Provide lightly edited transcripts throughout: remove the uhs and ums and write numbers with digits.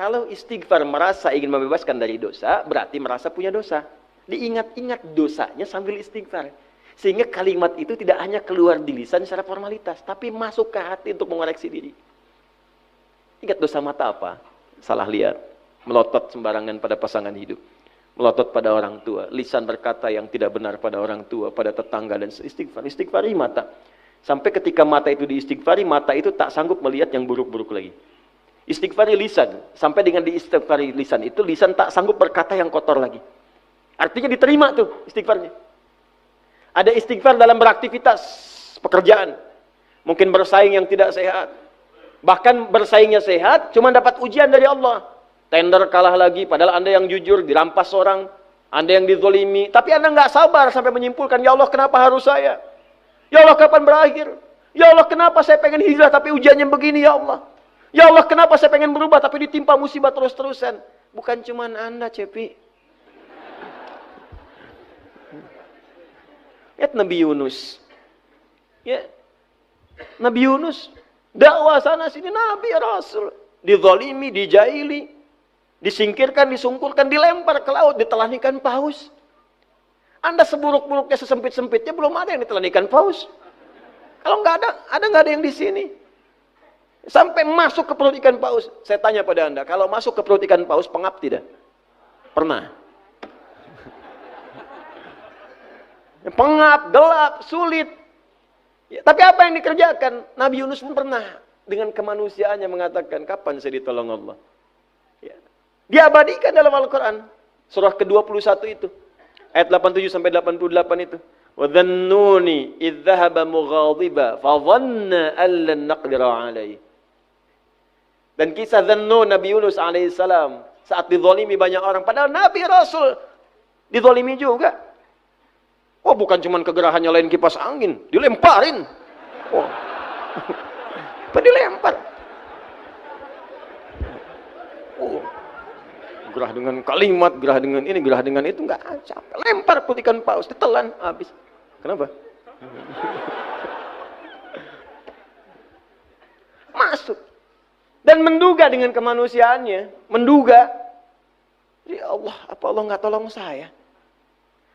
Kalau istighfar merasa ingin membebaskan dari dosa, berarti merasa punya dosa. Diingat-ingat dosanya sambil istighfar. Sehingga kalimat itu tidak hanya keluar di lisan secara formalitas, tapi masuk ke hati untuk mengoreksi diri. Ingat dosa mata apa? Salah lihat, melotot sembarangan pada pasangan hidup, melotot pada orang tua, lisan berkata yang tidak benar pada orang tua, pada tetangga, dan istighfar. Istighfari mata. Sampai ketika mata itu diistighfari, mata itu tak sanggup melihat yang buruk-buruk lagi. Istighfari lisan, sampai dengan diistighfari lisan itu, lisan tak sanggup berkata yang kotor lagi. Artinya diterima tuh istighfarnya. Ada istighfar dalam beraktivitas, pekerjaan. Mungkin bersaing yang tidak sehat. Bahkan bersaingnya sehat, cuma dapat ujian dari Allah. Tender kalah lagi, padahal Anda yang jujur, dirampas orang. Anda yang dizolimi. Tapi Anda nggak sabar sampai menyimpulkan, ya Allah kenapa harus saya? Ya Allah kapan berakhir? Ya Allah kenapa saya pengen hijrah tapi ujiannya begini ya Allah? Ya Allah kenapa saya pengen berubah tapi ditimpa musibah terus-terusan? Bukan cuma Anda, Cepi. Lihat Nabi Yunus. Ya. Nabi Yunus dakwah sana sini, Nabi Rasul, dizalimi, dijaili, disingkirkan, disungkurkan, dilempar ke laut, ditelanikan paus. Anda seburuk-buruknya, sesempit-sempitnya, belum ada yang ditelanikan paus. Kalau nggak ada nggak ada yang di sini. Sampai masuk ke perut ikan paus. Saya tanya pada Anda, kalau masuk ke perut ikan paus, pengap tidak? Pernah. Pengap, gelap, sulit. Ya, tapi apa yang dikerjakan? Nabi Yunus pun pernah dengan kemanusiaannya mengatakan, kapan saya ditolong Allah? Ya. Diabadikan dalam Al-Quran. Surah ke-21 itu. Ayat 87 sampai 88 itu. وَذَنُّونِ إِذْ ذَهَبَ مُغَاضِبًا فَظَنَّ أَن لَّن نَّقْدِرَ عَلَيْهِ. Dan kisah Dhannun Nabi Yunus alaihissalam saat dizalimi banyak orang, padahal Nabi Rasul dizalimi juga. Oh, bukan cuma kegerahan nyalain kipas angin, dilemparin. Oh. Apa dilempar? Oh. Gerah dengan kalimat, gerah dengan ini, gerah dengan itu, enggak capek. Lempar putikan paus, ditelan habis. Kenapa? Masuk. Dan menduga dengan kemanusiaannya, menduga. Ya Allah, apa Allah nggak tolong saya?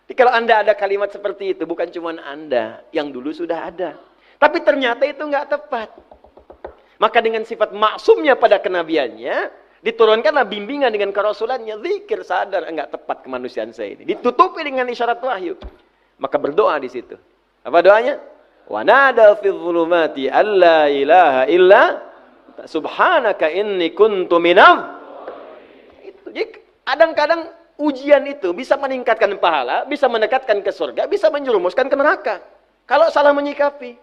Jadi kalau Anda ada kalimat seperti itu, bukan cuma Anda, yang dulu sudah ada. Tapi ternyata itu nggak tepat. Maka dengan sifat maksumnya pada kenabiannya, diturunkanlah bimbingan dengan kerasulannya, zikir, sadar, enggak tepat kemanusiaan saya ini. Ditutupi dengan isyarat wahyu. Maka berdoa di situ. Apa doanya? Wa nada fi dhulumati alla ilaha illa subhanaka inni kuntu minam. Itu. Jadi kadang-kadang ujian itu bisa meningkatkan pahala, bisa mendekatkan ke surga, bisa menjerumuskan ke neraka. Kalau salah menyikapi.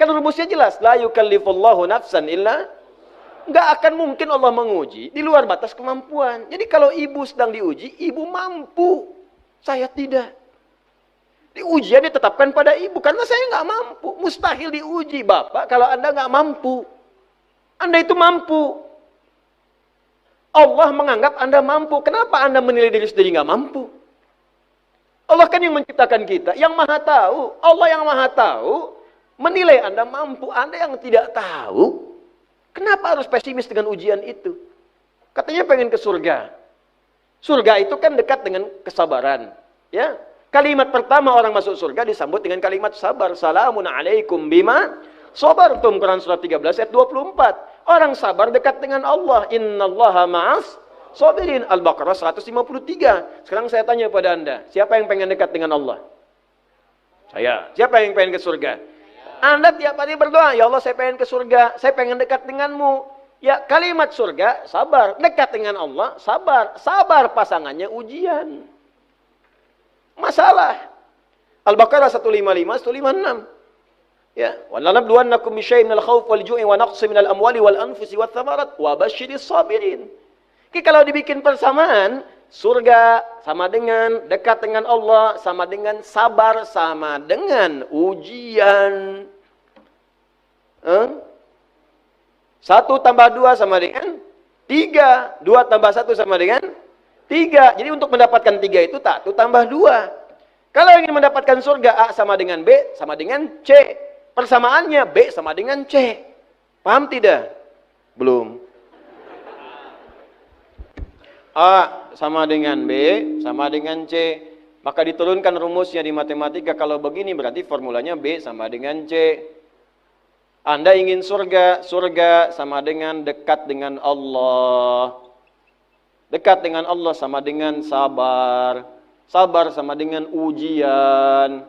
Kan rumusnya jelas, la yukallifullahu nafsan illa, nggak akan mungkin Allah menguji di luar batas kemampuan. Jadi kalau ibu sedang diuji, ibu mampu. Saya tidak. Di ujian ditetapkan pada ibu, karena saya nggak mampu. Mustahil diuji Bapak kalau Anda nggak mampu. Anda itu mampu. Allah menganggap Anda mampu. Kenapa Anda menilai diri sendiri nggak mampu? Allah kan yang menciptakan kita, yang maha tahu. Allah yang maha tahu, menilai Anda mampu. Anda yang tidak tahu, kenapa harus pesimis dengan ujian itu? Katanya pengen ke surga. Surga itu kan dekat dengan kesabaran. Ya, kalimat pertama orang masuk surga disambut dengan kalimat sabar. Salamun alaikum bima sabartum. Quran surat 13 ayat 24. Orang sabar dekat dengan Allah. Innallaha ma'as sabirin. Al-Baqarah 153. Sekarang saya tanya pada Anda, siapa yang pengen dekat dengan Allah? Saya. Siapa yang pengen ke surga? Anda tiap hari berdoa, ya Allah saya pengen ke surga, saya pengen dekat denganmu. Ya, kalimat surga, sabar. Dekat dengan Allah, sabar. Sabar pasangannya ujian. Masalah. Al-Baqarah 155, 156. Ya, wa lanabluwannakum bisyai'in minal khawfi wal ju'i wa naqsin minal amwali wal anfusi wath thamarat wa basyiris sabirin. Oke, kalau dibikin persamaan, surga sama dengan dekat dengan Allah, sama dengan sabar, sama dengan ujian. 1 tambah 2 sama dengan 3. 2 tambah 1 sama dengan 3. Jadi untuk mendapatkan 3 itu 1 tambah 2. Kalau ingin mendapatkan surga, A sama dengan B sama dengan C. Persamaannya B sama dengan C. Paham tidak? Belum. A sama dengan B sama dengan C. Maka diturunkan rumusnya di matematika. Kalau begini berarti formulanya B sama dengan C. Anda ingin surga, surga sama dengan dekat dengan Allah. Dekat dengan Allah sama dengan sabar. Sabar sama dengan ujian.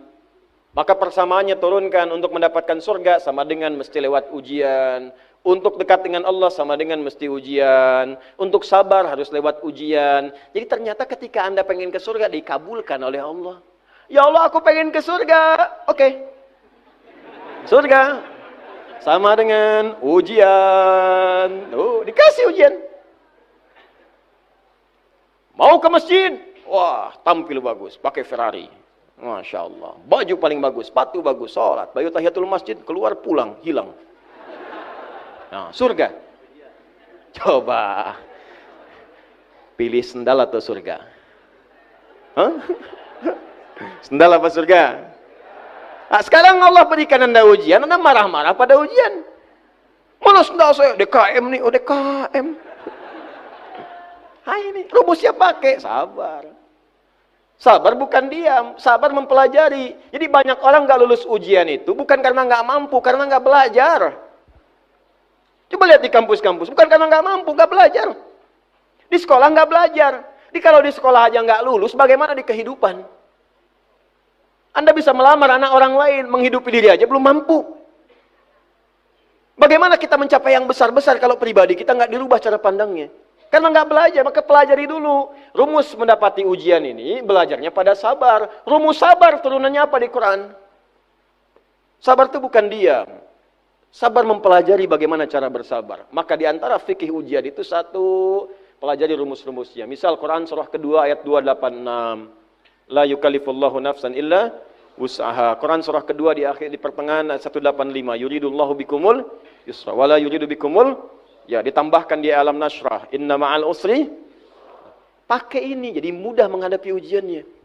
Maka persamaannya turunkan untuk mendapatkan surga sama dengan mesti lewat ujian. Untuk dekat dengan Allah sama dengan mesti ujian. Untuk sabar harus lewat ujian. Jadi ternyata ketika Anda pengen ke surga dikabulkan oleh Allah. Ya Allah, aku pengen ke surga. Oke. Surga sama dengan ujian. Oh, dikasih ujian. Mau ke masjid? Wah, tampil bagus, pakai Ferrari. Masya Allah. Baju paling bagus, sepatu bagus, sholat. Baju tahiyatul masjid, keluar pulang, hilang. Nah, surga. Coba. Pilih sendal atau surga? Hah? Sendal apa surga? Nah, sekarang Allah berikan Anda ujian, Anda marah-marah pada ujian. Mana sendal saya? DKM nih, oh DKM. Hai ini, rumusnya pakai, sabar. Sabar bukan diam, sabar mempelajari. Jadi banyak orang nggak lulus ujian itu bukan karena nggak mampu, karena nggak belajar. Coba lihat di kampus-kampus, bukan karena nggak mampu, nggak belajar. Di sekolah nggak belajar. Jadi kalau di sekolah aja nggak lulus, bagaimana di kehidupan? Anda bisa melamar anak orang lain, menghidupi diri aja belum mampu. Bagaimana kita mencapai yang besar-besar kalau pribadi kita nggak dirubah cara pandangnya? Karena nggak belajar, maka pelajari dulu. Rumus mendapati ujian ini, belajarnya pada sabar. Rumus sabar turunannya apa di Quran? Sabar itu bukan diam. Sabar mempelajari bagaimana cara bersabar. Maka di antara fikih ujian itu satu, pelajari rumus-rumusnya. Misal Quran surah kedua ayat 286. La yukallifullahu nafsan illa wus'aha. Quran surah kedua di akhir di pertengahan ayat 185. Yuridullahu bikumul yusra wala yuridu bikumul, ya ditambahkan di alam nasrah. Inna ma'al usri. Pakai ini jadi mudah menghadapi ujiannya.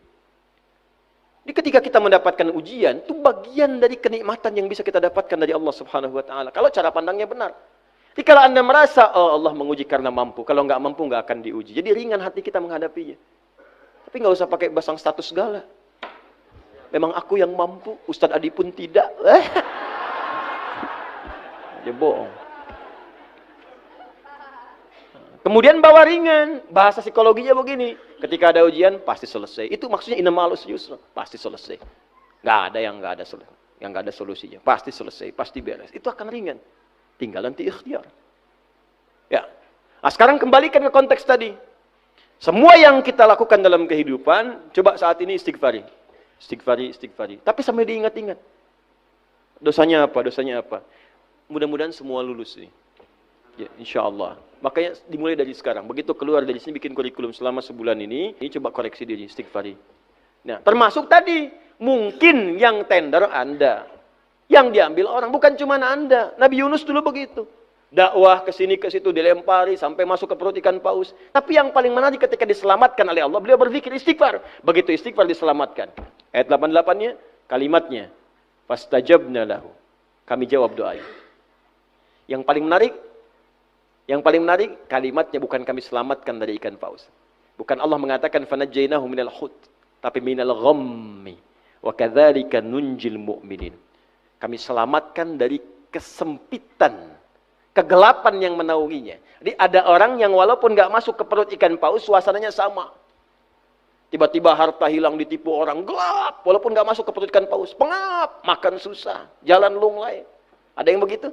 Jadi ketika kita mendapatkan ujian, itu bagian dari kenikmatan yang bisa kita dapatkan dari Allah Subhanahu wa taala. Kalau cara pandangnya benar. Jadi kalau Anda merasa, oh Allah menguji karena mampu. Kalau nggak mampu nggak akan diuji. Jadi ringan hati kita menghadapinya. Tapi nggak usah pakai basang status segala. Memang aku yang mampu, Ustadz Adi pun tidak. Ya bohong. Kemudian bawa ringan, bahasa psikologinya begini. Ketika ada ujian, pasti selesai. Itu maksudnya innamal usri yusra, pasti selesai. Nggak ada yang nggak ada solusinya. Pasti selesai, pasti beres. Itu akan ringan. Tinggal nanti ikhtiar. Ya. Nah, sekarang kembalikan ke konteks tadi. Semua yang kita lakukan dalam kehidupan, coba saat ini istighfari. Istighfari. Tapi sampai diingat-ingat. Dosanya apa? Mudah-mudahan semua lulus nih. Ya, insya Allah. Makanya dimulai dari sekarang. Begitu keluar dari sini bikin kurikulum selama sebulan ini coba koreksi diri, istighfari. Nah, termasuk tadi mungkin yang tender Anda, yang diambil orang bukan cuma Anda. Nabi Yunus dulu begitu. Dakwah ke sini ke situ dilempari sampai masuk ke perut ikan paus. Tapi yang paling menarik ketika diselamatkan oleh Allah, beliau berpikir istighfar. Begitu istighfar diselamatkan. Ayat 88-nya, kalimatnya, fastajabna lahu. Kami jawab doanya. Yang paling menarik kalimatnya bukan kami selamatkan dari ikan paus. Bukan Allah mengatakan fanajjaynahu minal hut, tapi minal ghammi. Wa kadzalika nunjil mu'minin. Kami selamatkan dari kesempitan, kegelapan yang menaunginya. Jadi ada orang yang walaupun nggak masuk ke perut ikan paus, suasananya sama. Tiba-tiba harta hilang ditipu orang, gelap. Walaupun nggak masuk ke perut ikan paus, pengap, makan susah, jalan lunglai. Ada yang begitu?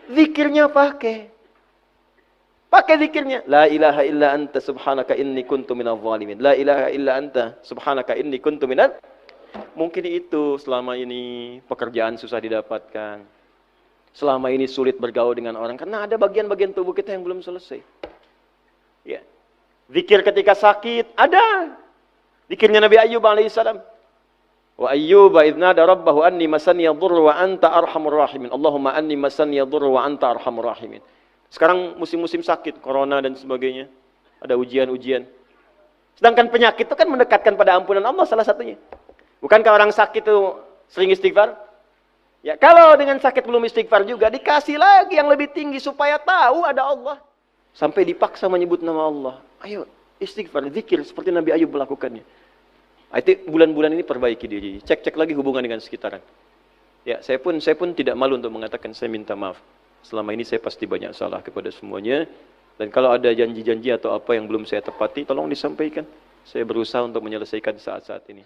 Zikirnya pakai zikirnya. La ilaha illa anta subhanaka inni kuntu minadh dhalimin. La ilaha illa anta subhanaka inni kuntu minadh. Mungkin itu selama ini pekerjaan susah didapatkan. Selama ini sulit bergaul dengan orang karena ada bagian-bagian tubuh kita yang belum selesai. Ya. Zikir ketika sakit ada. Zikirnya Nabi Ayyub alaihissalam. Wa ayyuba idh nada rabbahu anni masani yadhurru wa anta arhamur rahimin. Allahumma anni masani yadhurru wa anta arhamur rahimin. Sekarang musim-musim sakit, corona dan sebagainya. Ada ujian-ujian. Sedangkan penyakit itu kan mendekatkan pada ampunan Allah salah satunya. Bukankah orang sakit itu sering istighfar? Ya, kalau dengan sakit belum istighfar juga, dikasih lagi yang lebih tinggi supaya tahu ada Allah. Sampai dipaksa menyebut nama Allah. Ayo, istighfar, zikir seperti Nabi Ayub melakukannya. Itu bulan-bulan ini perbaiki diri, cek-cek lagi hubungan dengan sekitaran. Ya, saya pun tidak malu untuk mengatakan saya minta maaf. Selama ini saya pasti banyak salah kepada semuanya. Dan kalau ada janji-janji atau apa yang belum saya tepati, tolong disampaikan. Saya berusaha untuk menyelesaikan saat-saat ini.